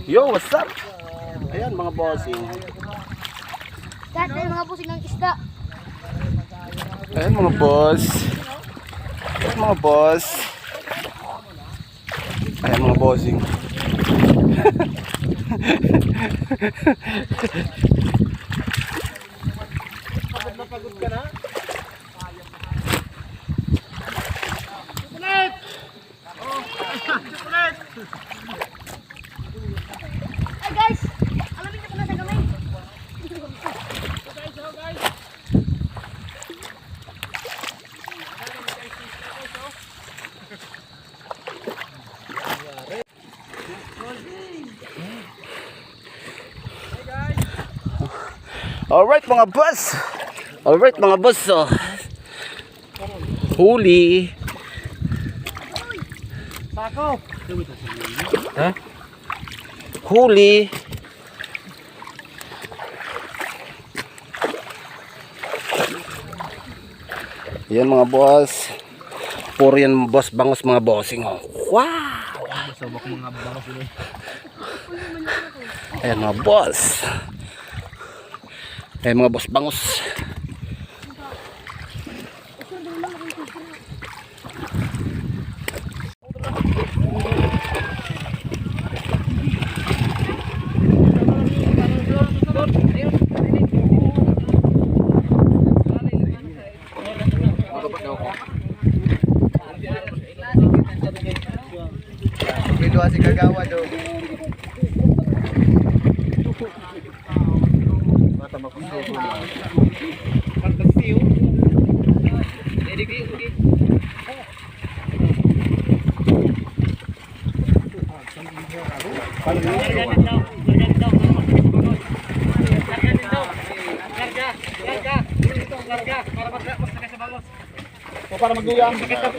Yo, what's up? Ayan mga bossing. Lahat na yung mga busing ng isda. Ayan mga boss. Ayan mga boss. Ayan mga bossing. Pagod na pagod ka na? Ay guys! Alamin niyo ko na sa gamay. Alright mga boss. Alright mga boss. So, huli. Sako! Ha? Huli. Yan mga boss. Puro yan boss bangos mga bossing. Oh. Wow! Sabak mga bangos ini. Ayan mga boss. Ayan mga boss bangos. Pilihan si Kagawa do. Mata makusuko na. Fantasiyo. Edigi ugi. Para maguyang sakit ka.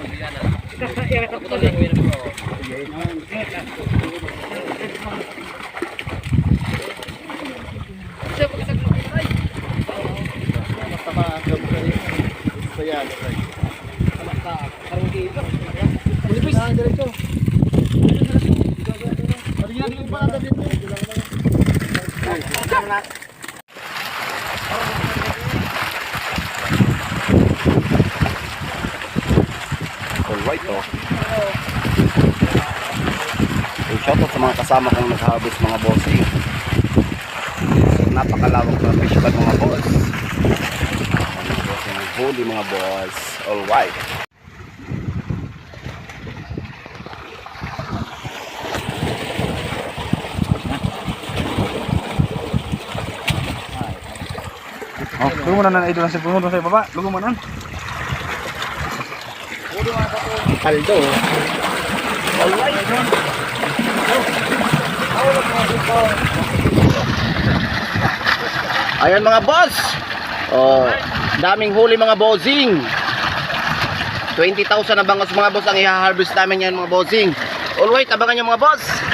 Alright oh. So, shoutout sa mga kasama kong nag-harvest mga bossing. Napakalawak na fish pad mga boss. Mga bossing huli mga boss. Alright. Oh, lugo mo na na idol sa puno sa baba. Lugo mo na. Kaldo. Alright. Ayan mga boss. Oh, daming huli mga bossing. 20,000 na bangos mga boss ang i-harvest namin yan mga bossing. Alright, abangan nyo mga boss.